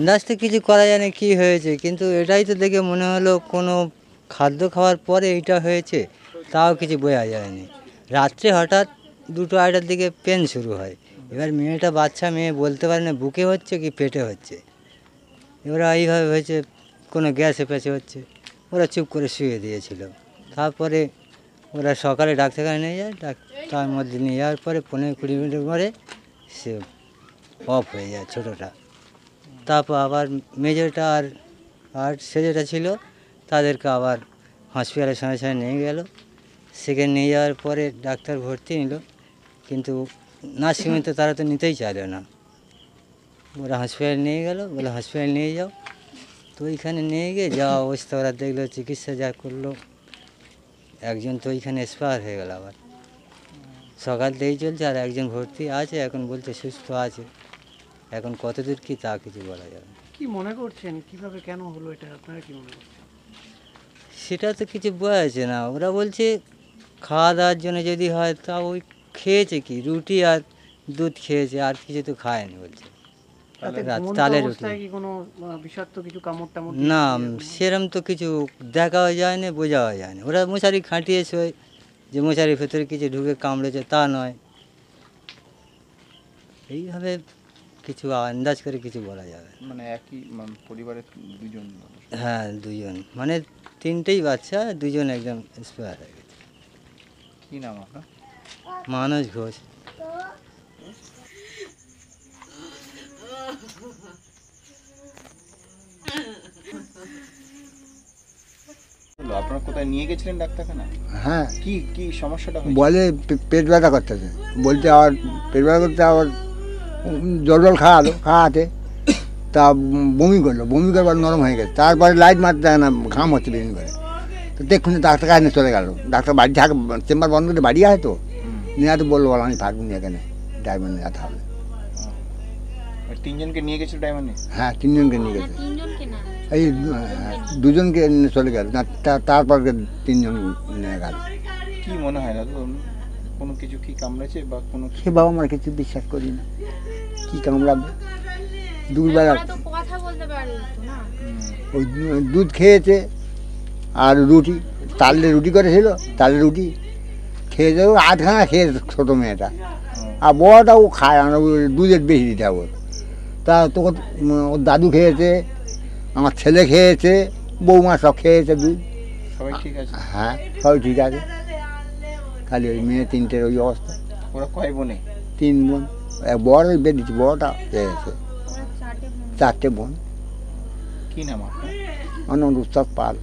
আন্দাজ তো কিছু করা যায় না কী হয়েছে, কিন্তু এটাই তো দেখে মনে হলো কোনো খাদ্য খাওয়ার পরে এইটা হয়েছে, তাও কিছু বোঝা যায়নি। রাত্রে হঠাৎ 2টো-2:30টার দিকে পেন শুরু হয়। এবার মেয়েটা বাচ্চা মেয়ে বলতে পারে না বুকে হচ্ছে কি পেটে হচ্ছে। এবার এইভাবে হয়েছে কোনো গ্যাসে প্যাসে হচ্ছে, ওরা চুপ করে শুয়ে দিয়েছিল। তারপরে ওরা সকালে ডাক্তারখানে নিয়ে যায়, তার মধ্যে নিয়ে যাওয়ার পরে 15-20 মিনিটের পরে সে অফ হয়ে যায় ছোটোটা। তারপর আবার মেজোটা আর সে যেটা ছিল তাদেরকে আবার হসপিটালের সঙ্গে সঙ্গে নিয়ে গেল। সেখানে নিয়ে যাওয়ার পরে ডাক্তার ভর্তি নিল, কিন্তু নার্সিংহোমে তো তারা তো নিতেই চাইলো না। ওরা হসপিটালে নিয়ে গেল, বলে হসপিটালে নিয়ে যাও। তো ওইখানে নিয়ে গিয়ে যা অবস্থা ওরা দেখলো, চিকিৎসা যা করলো, একজন তো ওইখানে এক্সপায়ার হয়ে গেল। আবার সকাল থেকেই চলছে, আর একজন ভর্তি আছে, এখন বলছে সুস্থ আছে। এখন কতদূর কী তা কিছু বলা যাবে না। কি মনে করছেন কিভাবে কেন হলো এটা, আপনারা কি মনে করছেন? সেটা তো কিছু বোঝা যাচ্ছে না। ওরা বলছে খাওয়া দাওয়ার জন্য যদি হয়, তা ওই খেয়েছে কি রুটি আর দুধ খেয়েছে, আর কিছু তো খায়নি বলছে। ঘুমন্ত তালের রুটি অবস্থায় কি কোনো বিষাক্ত কিছু কামড় টামড় না, দিয়েছে? সেরম তো কিছু দেখাও যায় না, বোঝাও যায় না। ওরা মশারি খাটিয়েছে, যে মশারির ভেতরে কিছু ঢুকে কামড়েছে তা নয়। এইভাবে কিছু আন্দাজ করে কিছু বলা যাবে না। মানে একই পরিবারের দুজন মানুষ? হ্যাঁ, দুজন, মানে 3টেই বাচ্চা, দুজন একদম এক্সপায়ার হয়ে গেছে। কি নাম আপনার? মানস ঘোষ। আপনারা কোথায় নিয়ে গেছিলেন ডাক্তারখানা? হ্যাঁ, কি কি সমস্যাটা হয়েছে? বলে পেট ব্যথা করতেছে, বলছে আবার পেট ব্যথা করতে আবার জল খাওয়াতে তা বমি করলো, বমি করবার নরম হয়ে গেছে। তারপরে লাইট মারতে না, ঘাম হচ্ছে বেশি করে। তো দেখুন ডাক্তার কাছে চলে গেল। ডাক্তার বাড়ি থাকে, চেম্বার বন্ধ করে বাড়ি আসে তো নিয়ে তো বললো আমি থাকবো না এখানে, ড্রাইভার নিয়ে যেতে হবে। তিনজনকে নিয়ে গেছিল ড্রাইভার নিয়ে? হ্যাঁ, 3জনকে নিয়ে গেছে। তিনজনকে না, এই 2জনকে নিয়ে চলে গেল না, তারপর 3জন নিয়ে গেল। কি মনে হয় না কোনো কিছু কি কামড়েছে বা কোনো? সে বাবা আমার কিছু বিশ্বাস করি না, কী কামড়াবে। দুপুরবেলা ওরা তো কথা বলতে পারে তো না। ওই দুধ খেয়েছে আর রুটি, তালের রুটি করেছিল, তালের রুটি খেয়েছে। ও আধখানা খেয়েছে ছোটো মেয়েটা, আর বড়টা ও খায় না, দুধের বেশি দিতে হবে। তা তোকে ওর দাদু খেয়েছে, আমার ছেলে খেয়েছে, বৌমা সব খেয়েছে দুধ। সবাই ঠিক আছে? হ্যাঁ, সবাই ঠিক আছে, খালি ওই মেয়ে 3টের ওই অবস্থা। ওরা কয় বোনে? 3 বোন, বড় ওই বেরিয়েছে, বড়টা খেয়েছে। ওরা 4টে বোন। 4টে বোন। কি নাম আপনার? অনন্ত উৎসব পাল।